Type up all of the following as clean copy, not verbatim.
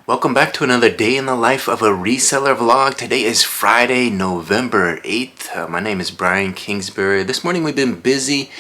Welcome back to another day in the life of a reseller vlog. Today is Friday, November 8th. My name is Brian Kingsbury. This morning we've been busy.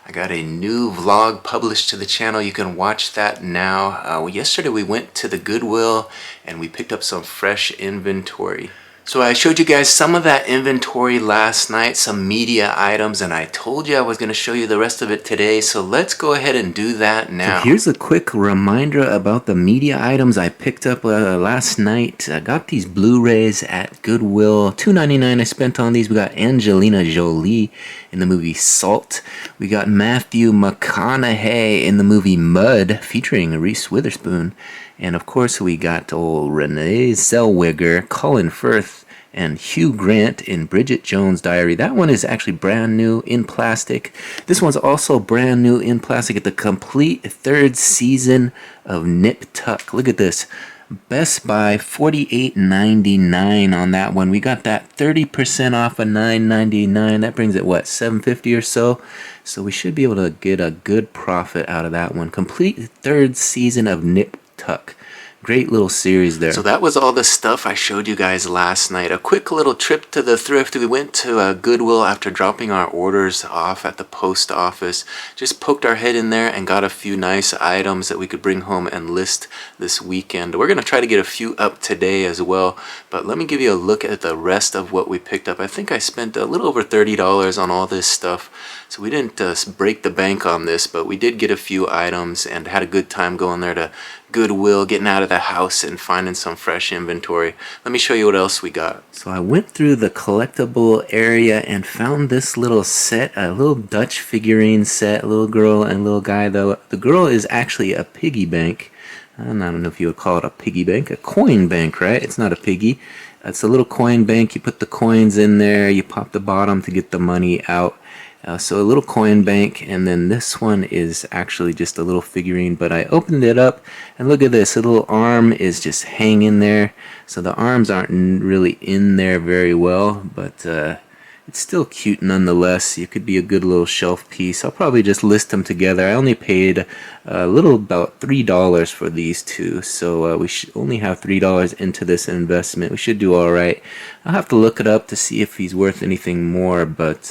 I got a new vlog published to the channel. You can watch that now. Yesterday we went to the Goodwill and we picked up some fresh inventory. So I showed you guys some of that inventory last night, some media items, and I told you I was going to show you the rest of it today. So let's go ahead and do that now. So here's a quick reminder about the media items I picked up last night. I got these Blu-rays at Goodwill. $2.99 I spent on these. We got Angelina Jolie in the movie Salt. We got Matthew McConaughey in the movie Mud featuring Reese Witherspoon. And of course we got old Renee Zellweger, Colin Firth, and Hugh Grant in Bridget Jones' Diary. That one is actually brand new in plastic. This one's also brand new in plastic at the complete third season of Nip Tuck. Look at this. Best Buy $48.99 on that one. We got that 30% off of $9.99. That brings it what, $7.50 or so? So we should be able to get a good profit out of that one. Complete third season of Nip Tuck. Great little series there. So that was all the stuff I showed you guys last night. A quick little trip to the thrift. We went to Goodwill after dropping our orders off at the post office. Just poked our head in there and got a few nice items that we could bring home and list this weekend. We're going to try to get a few up today as well. But let me give you a look at the rest of what we picked up. I think I spent a little over $30 on all this stuff. So we didn't break the bank on this, but we did get a few items and had a good time going there to Goodwill, getting out of the house and finding some fresh inventory. Let me show you what else we got. So I went through the collectible area and found this little set, a little Dutch figurine set, a little girl and a little guy. Though the girl is actually a piggy bank. I don't know if you would call it a piggy bank, a coin bank, right? It's not a piggy. It's a little coin bank. You put the coins in there, you pop the bottom to get the money out. So a little coin bank, and then this one is actually just a little figurine, but I opened it up and look at this. A little arm is just hanging there, so the arms aren't really in there very well, but it's still cute nonetheless. It could be a good little shelf piece. I'll probably just list them together. I only paid a little about $3 for these two, so we should only have $3 into this investment. We should do all right. I'll have to look it up to see if he's worth anything more, but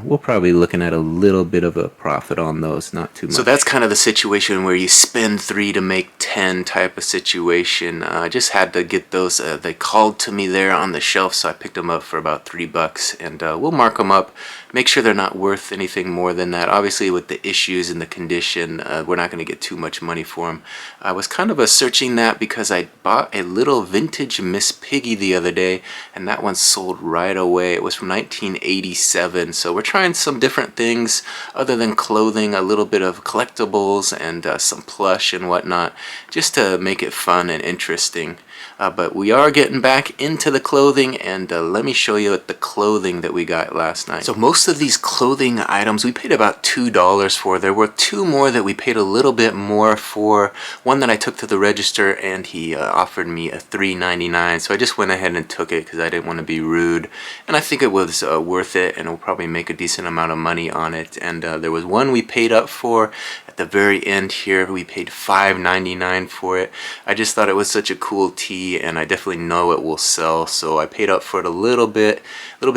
we'll probably be looking at a little bit of a profit on those, not too much. So that's kind of the situation where you spend 3 to make 10 type of situation. I just had to get those. They called to me there on the shelf, so I picked them up for about $3, and we'll mark them up, make sure they're not worth anything more than that. Obviously with the issues and the condition, we're not going to get too much money for them. I was kind of searching that because I bought a little vintage Miss Piggy the other day, and that one sold right away. It was from 1987, so we're trying some different things other than clothing, a little bit of collectibles and some plush and whatnot, just to make it fun and interesting. But we are getting back into the clothing, and let me show you the clothing that we got last night. So most of these clothing items we paid about $2 for. There were 2 more that we paid a little bit more for. One that I took to the register, and he offered me a $3.99, so I just went ahead and took it because I didn't want to be rude, and I think it was worth it, and we'll probably make a decent amount of money on it. And there was one we paid up for at the very end here. We paid $5.99 for it. I just thought it was such a cool tee, and I definitely know it will sell, so I paid up for it a little bit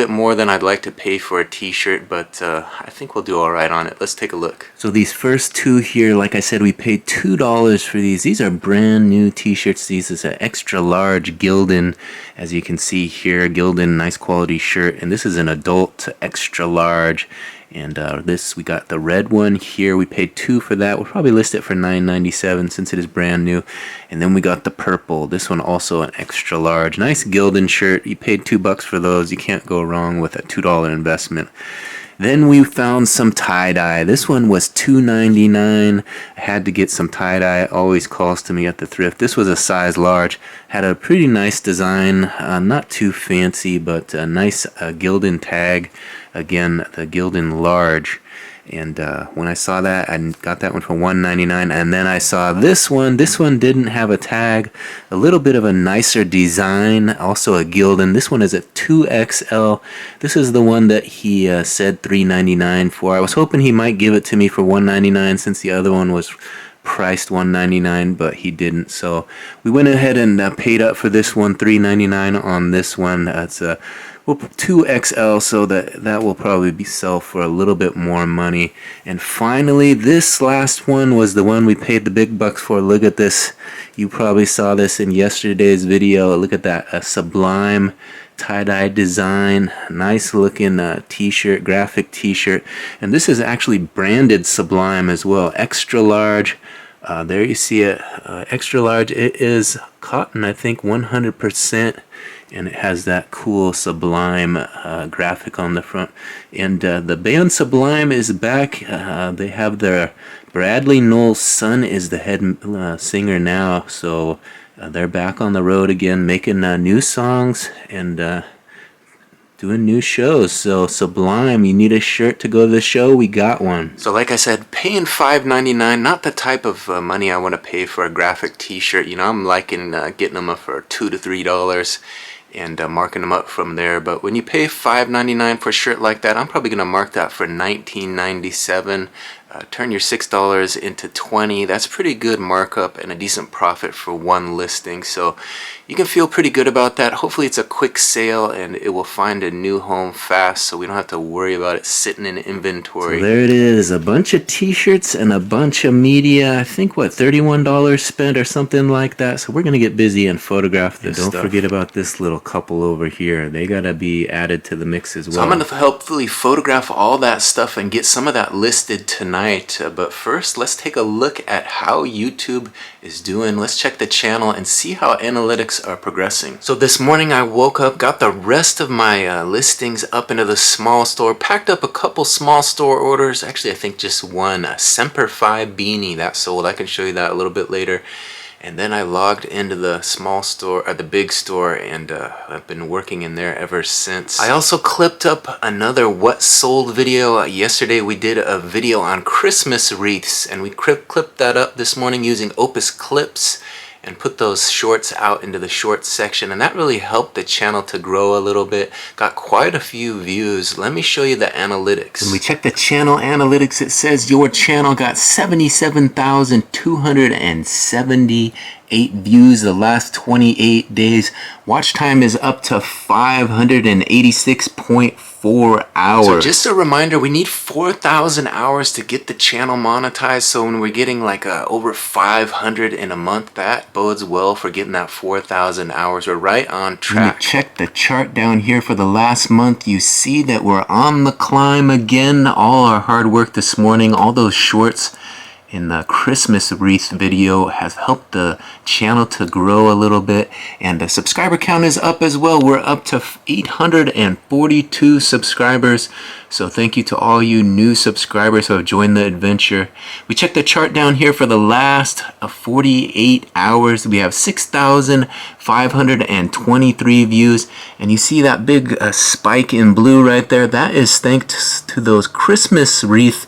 more than I'd like to pay for a t-shirt, but I think we'll do all right on it. Let's take a look. So these first 2 here, like I said, we paid $2 for these. These are brand new t-shirts. These is an extra large Gildan, as you can see here. Gildan, nice quality shirt, and this is an adult extra large. And this, we got the red one here. We paid $2 for that. We'll probably list it for $9.97 since it is brand new. And then we got the purple. This one also an extra large. Nice Gildan shirt. You paid $2 for those. You can't go wrong with a $2 investment. Then we found some tie-dye. This one was $2.99. I had to get some tie-dye. It always calls to me at the thrift. This was a size large. Had a pretty nice design. Not too fancy, but a nice Gildan tag. Again, the Gildan large. And when I saw that, I got that one for $1.99. And then I saw this one. This one didn't have a tag. A little bit of a nicer design. Also a Gildan. This one is a 2XL. This is the one that he said $3.99 for. I was hoping he might give it to me for $1.99 since the other one was priced $1.99, but he didn't. So we went ahead and paid up for this one, $3.99 on this one. It's a 2XL, so that will probably be sell for a little bit more money. And finally, this last one was the one we paid the big bucks for. Look at this. You probably saw this in yesterday's video. Look at that, a Sublime tie-dye design, nice looking t-shirt, graphic t-shirt. And this is actually branded Sublime as well, extra large. There you see it, extra large. It is cotton, I think 100%, and it has that cool Sublime graphic on the front. And the band Sublime is back. They have their Bradley Knowles' son is the head singer now, so they're back on the road again, making new songs and doing new shows. So Sublime, you need a shirt to go to the show, we got one. So like I said, paying $5.99, not the type of money I want to pay for a graphic t-shirt. You know, I'm liking getting them up for $2 to $3 and marking them up from there. But when you pay $5.99 for a shirt like that, I'm probably going to mark that for $19.97. Turn your $6 into $20. That's pretty good markup and a decent profit for one listing. So you can feel pretty good about that. Hopefully it's a quick sale and it will find a new home fast, so we don't have to worry about it sitting in inventory. So there it is, a bunch of t-shirts and a bunch of media. I think what, $31 spent or something like that. So we're gonna get busy and photograph this stuff. Don't forget about this little couple over here. They gotta be added to the mix as well. So I'm gonna hopefully photograph all that stuff and get some of that listed tonight. But first, let's take a look at how YouTube is doing. Let's check the channel and see how analytics are progressing. So this morning I woke up, got the rest of my listings up into the small store, packed up a couple small store orders. Actually, I think just one, a Semper Fi beanie that sold. I can show you that a little bit later. And then I logged into the small store, or the big store, and I've been working in there ever since. I also clipped up another what sold video. Yesterday we did a video on Christmas wreaths, and we clipped that up this morning using Opus Clips and put those shorts out into the shorts section, and that really helped the channel to grow a little bit. Got quite a few views. Let me show you the analytics. When we check the channel analytics, it says your channel got 77,278 views the last 28 days. Watch time is up to 586.4 hours. So just a reminder, we need 4,000 hours to get the channel monetized. So when we're getting like over 500 in a month, that bodes well for getting that 4,000 hours. We're right on track. When you check the chart down here for the last month, you see that we're on the climb again. All our hard work this morning, all those shorts in the Christmas wreath video has helped the channel to grow a little bit, and the subscriber count is up as well. We're up to 842 subscribers, so thank you to all you new subscribers who have joined the adventure. We checked the chart down here for the last 48 hours. We have 6,523 views, and you see that big spike in blue right there. That is thanks to those Christmas wreath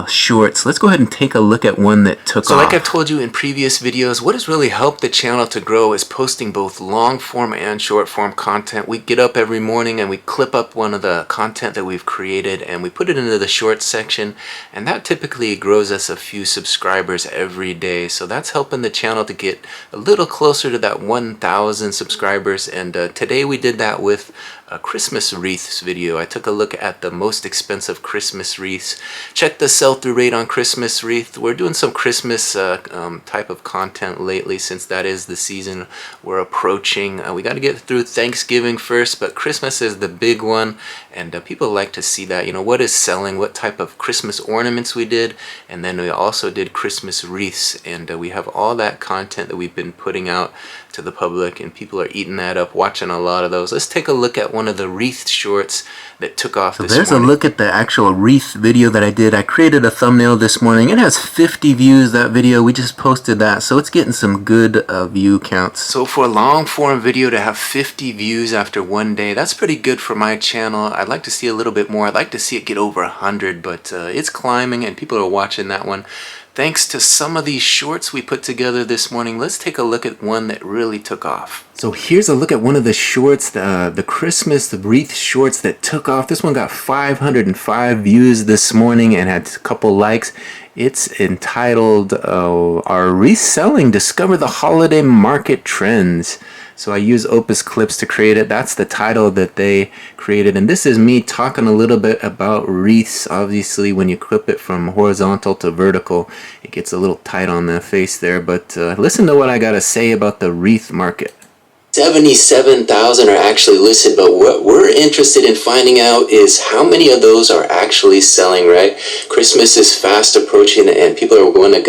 shorts. Let's go ahead and take a look at one that took off. So like I've told you in previous videos, what has really helped the channel to grow is posting both long form and short form content. We get up every morning and we clip up one of the content that we've created and we put it into the shorts section, and that typically grows us a few subscribers every day. So that's helping the channel to get a little closer to that 1,000 subscribers, and today we did that with a Christmas wreaths video. I took a look at the most expensive Christmas wreaths. Check the sell-through rate on Christmas wreath. We're doing some Christmas type of content lately, since that is the season we're approaching. We got to get through Thanksgiving first, but Christmas is the big one, and people like to see that, you know, what is selling, what type of Christmas ornaments we did, and then we also did Christmas wreaths, and we have all that content that we've been putting out to the public, and people are eating that up, watching a lot of those. Let's take a look at one of the wreath shorts that took off this morning. There's a look at the actual wreath video that I did. I created a thumbnail this morning. It has 50 views, that video. We just posted that, so it's getting some good view counts. So for a long form video to have 50 views after one day, that's pretty good for my channel. I'd like to see a little bit more. I'd like to see it get over 100, but it's climbing and people are watching that one. Thanks to some of these shorts we put together this morning, let's take a look at one that really took off. So here's a look at one of the shorts, the Christmas, the wreath shorts that took off. This one got 505 views this morning and had a couple likes. It's entitled, Our Reselling, Discover the Holiday Market Trends. So I use Opus Clips to create it. That's the title that they created. And this is me talking a little bit about wreaths. Obviously, when you clip it from horizontal to vertical, it gets a little tight on the face there. But listen to what I got to say about the wreath market. 77,000 are actually listed, but what we're interested in finding out is how many of those are actually selling, right? Christmas is fast approaching and people are gonna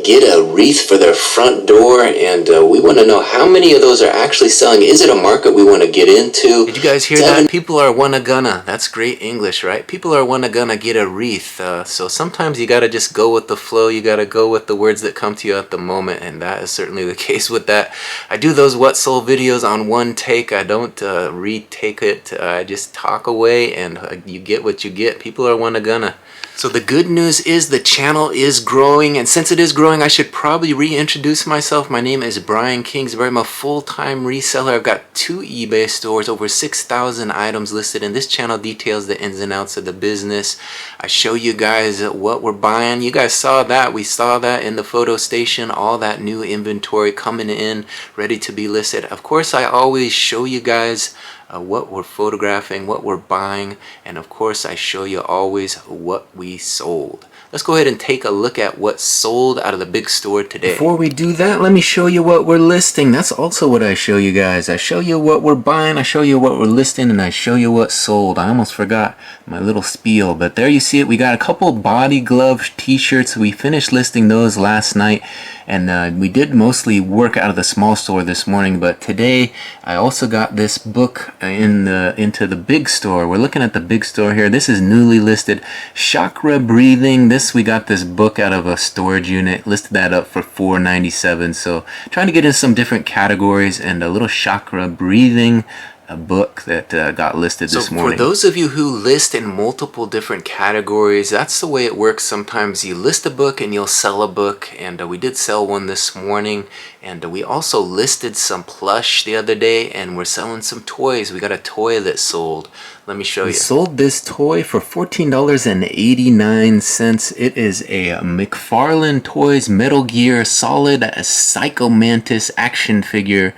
get a wreath for their front door, and we want to know how many of those are actually selling. Is it a market we want to get into? Did you guys hear that? People are gonna. That's great English, right? People are gonna get a wreath. So sometimes you gotta just go with the flow. You gotta go with the words that come to you at the moment, and that is certainly the case with that. I do those what sold videos on one take. I don't retake it. I just talk away and you get what you get. People are gonna. So the good news is the channel is growing, and since it is growing, I should probably reintroduce myself. My name is Brian Kingsbury. I'm a full-time reseller. I've got 2 eBay stores, over 6,000 items listed, and this channel details the ins and outs of the business. I show you guys what we're buying. You guys saw that. We saw that in the photo station, all that new inventory coming in, ready to be listed. Of course, I always show you guys what we're photographing, what we're buying, and of course I show you always what we sold. Let's go ahead and take a look at what sold out of the big store today. Before we do that, let me show you what we're listing. That's also what I show you guys. I show you what we're buying, I show you what we're listing, and I show you what sold. I almost forgot my little spiel, but there you see it. We got a couple body glove t-shirts. We finished listing those last night, and we did mostly work out of the small store this morning, but today I also got this book into the big store. We're looking at the big store here. This is newly listed Chakra Breathing. We got this book out of a storage unit, listed that up for $4.97. So trying to get in some different categories, and a little Chakra Breathing book that got listed this morning. For those of you who list in multiple different categories, that's the way it works. Sometimes you list a book and you'll sell a book, and we did sell one this morning, and we also listed some plush the other day, and we're selling some toys. We got a toy that sold. Let me show you. We sold this toy for $14.89. It is a McFarlane Toys Metal Gear Solid Psycho Mantis action figure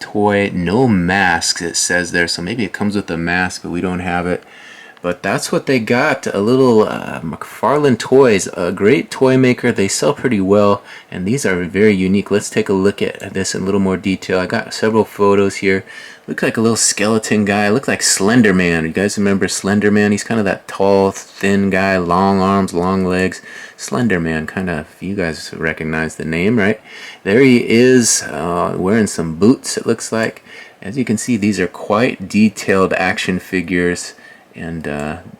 toy. No masks, it says there, so maybe it comes with a mask, but we don't have it. But that's what they got, a little McFarlane Toys, a great toy maker. They sell pretty well, and these are very unique. Let's take a look at this in a little more detail. I got several photos here. Looks like a little skeleton guy. Looks like Slender Man. You guys remember Slender Man? He's kind of that tall, thin guy, long arms, long legs. Slender Man, kind of, you guys recognize the name, right? There he is, wearing some boots, it looks like. As you can see, these are quite detailed action figures. And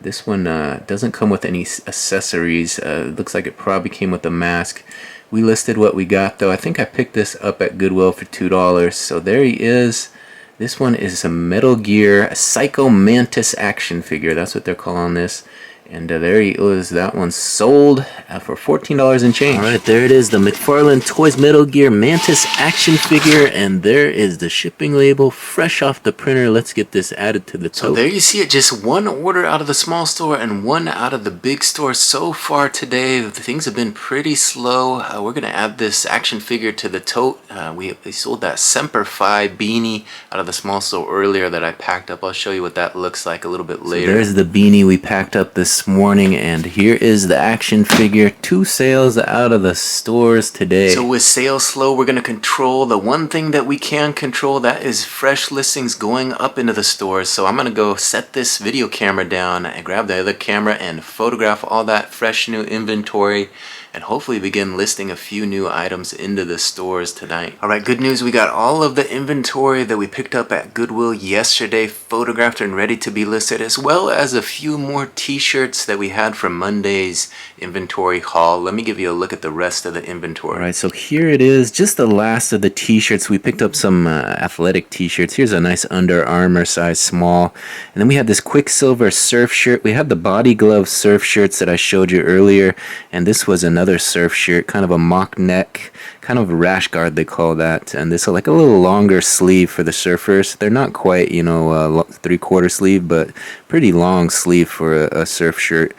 this one doesn't come with any accessories. Looks like it probably came with a mask. We listed what we got, though. I think I picked this up at Goodwill for $2. So there he is. This one is a Metal Gear Psycho Mantis action figure. That's what they're calling this. And there he is. That one sold for $14 and change. Alright, there it is. The McFarlane Toys Metal Gear Mantis action figure. And there is the shipping label fresh off the printer. Let's get this added to the tote. So there you see it. Just one order out of the small store and one out of the big store so far today. Things have been pretty slow. We're going to add this action figure to the tote. We sold that Semper Fi beanie out of the small store earlier that I packed up. I'll show you what that looks like a little bit later. So there's the beanie we packed up this morning, and here is the action figure. 2 sales out of the stores today. So with sales slow, we're going to control the one thing that we can control, that is fresh listings going up into the stores. So I'm going to go set this video camera down and grab the other camera and photograph all that fresh new inventory. and hopefully begin listing a few new items into the stores tonight. Alright, good news, we got all of the inventory that we picked up at Goodwill yesterday photographed and ready to be listed, as well as a few more t-shirts that we had from Monday's inventory haul. Let me give you a look at the rest of the inventory. Alright, so here it is, just the last of the t-shirts. We picked up some athletic t-shirts. Here's a nice Under Armour size small, and then we had this Quicksilver surf shirt. We had the body glove surf shirts that I showed you earlier, and this was another surf shirt, kind of a mock neck, kind of a rash guard they call that, and this is like a little longer sleeve for the surfers. They're not quite, you know, 3/4 sleeve, but pretty long sleeve for a surf shirt.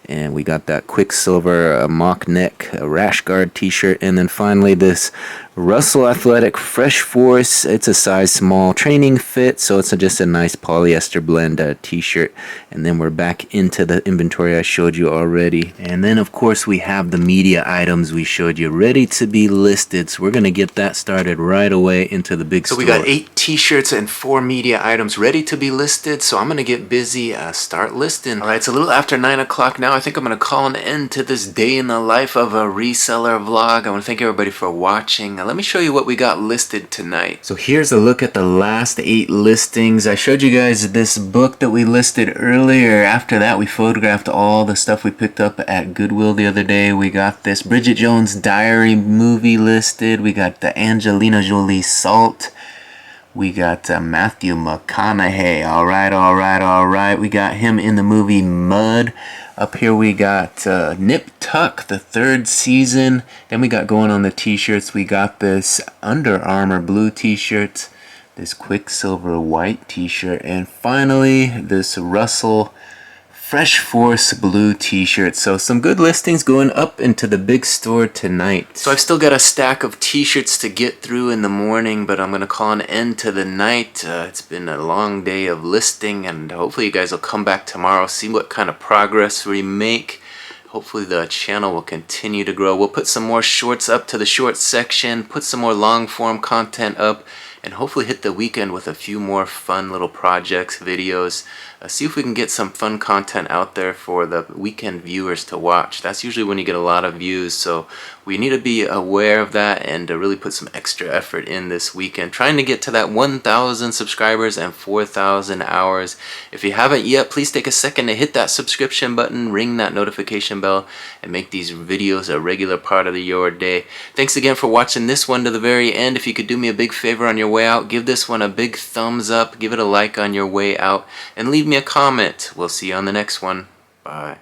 And we got that Quicksilver mock neck rash guard t-shirt, and then finally this Russell Athletic Fresh Force. It's a size small training fit, so it's just a nice polyester blend t-shirt. And then we're back into the inventory I showed you already. And then of course we have the media items we showed you ready to be listed, so we're gonna get that started right away into the big store. So we got 8 t-shirts and 4 media items ready to be listed, so I'm gonna get busy, start listing. Alright, it's a little after 9 o'clock now. I think I'm gonna call an end to this day in the life of a reseller vlog. I want to thank everybody for watching. Let me show you what we got listed tonight. So here's a look at the last 8 listings. I showed you guys this book that we listed earlier. After that, we photographed all the stuff we picked up at Goodwill the other day. We got this Bridget Jones' Diary movie listed. We got the Angelina Jolie Salt. We got Matthew McConaughey. Alright. We got him in the movie Mud. Up here we got Nip Tuck, the 3rd season. Then we got going on the t-shirts. We got this Under Armour blue t-shirt, this Quicksilver white t-shirt, and finally this Russell Fresh Force blue t-shirt. So some good listings going up into the big store tonight. So I've still got a stack of t-shirts to get through in the morning, but I'm going to call an end to the night. It's been a long day of listing, and hopefully you guys will come back tomorrow, see what kind of progress we make. Hopefully the channel will continue to grow. We'll put some more shorts up to the short section, put some more long form content up, and hopefully hit the weekend with a few more fun little projects, videos. See if we can get some fun content out there for the weekend viewers to watch. That's usually when you get a lot of views, so we need to be aware of that and to really put some extra effort in this weekend, trying to get to that 1,000 subscribers and 4,000 hours. If you haven't yet, please take a second to hit that subscription button, ring that notification bell, and make these videos a regular part of your day. Thanks again for watching this one to the very end. If you could do me a big favor on your way out, give this one a big thumbs up, give it a like on your way out, and leave me a comment. We'll see you on the next one. Bye.